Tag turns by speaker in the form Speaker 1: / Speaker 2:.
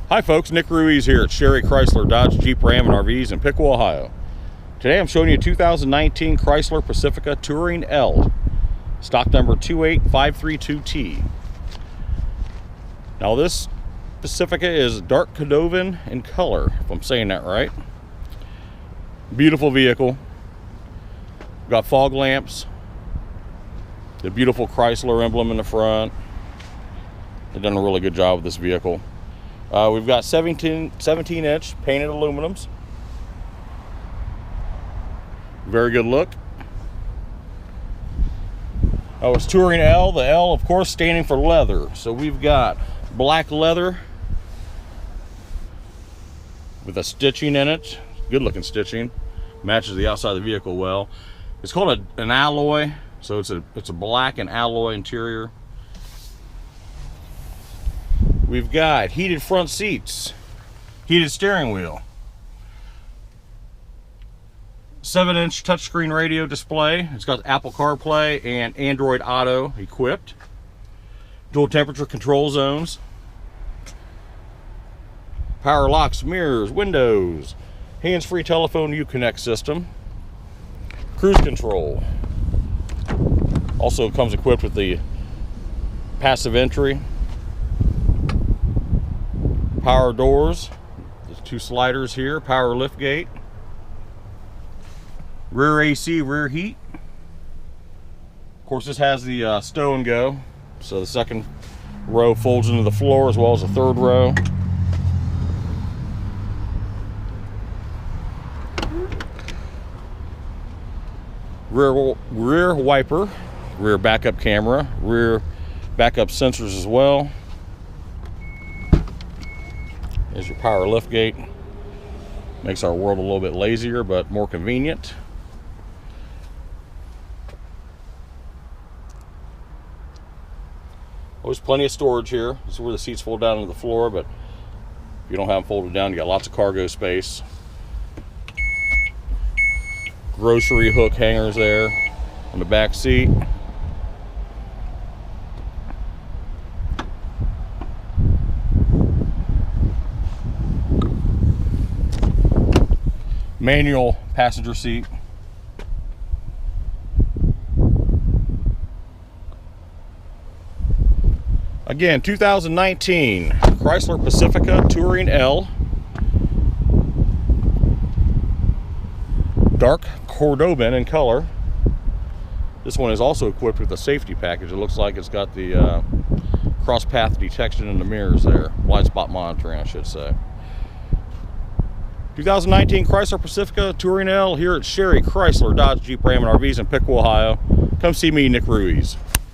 Speaker 1: Hi folks, Nick Ruiz here at Sherry Chrysler Dodge Jeep Ram and RVs in Piqua, Ohio. Today I'm showing you a 2019 Chrysler Pacifica Touring L, stock number 28532T. Now this Pacifica is dark Cordovan in color, if I'm saying that right. Beautiful vehicle. Got fog lamps, the beautiful Chrysler emblem in the front. They've done a really good job with this vehicle. We've got 17-inch painted aluminums. Very good look. Oh, it's Touring L. The L, of course, standing for leather. So we've got black leather with a stitching in it. Good looking stitching. Matches the outside of the vehicle well. It's called an alloy. So it's a black and alloy interior. We've got heated front seats, heated steering wheel, 7-inch touchscreen radio display. It's got Apple CarPlay and Android Auto equipped. Dual temperature control zones. Power locks, mirrors, windows, hands-free telephone Uconnect system. Cruise control. Also comes equipped with the passive entry. Power doors, there's 2 sliders here, power lift gate, rear AC, rear heat. Of course, this has the stow and go, so the second row folds into the floor as well as the third row. Rear wiper, rear backup camera, rear backup sensors as well. There's your power lift gate. Makes our world a little bit lazier, but more convenient. Always plenty of storage here. This is where the seats fold down to the floor, but if you don't have them folded down, you got lots of cargo space. Grocery hook hangers there on the back seat. Manual passenger seat. Again, 2019 Chrysler Pacifica Touring L. Dark Cordovan in color. This one is also equipped with a safety package. It looks like it's got the cross path detection in the mirrors there. Blind spot monitoring, I should say. 2019 Chrysler Pacifica Touring L here at Sherry Chrysler Dodge Jeep Ram and RVs in Piqua, Ohio. Come see me, Nick Ruiz.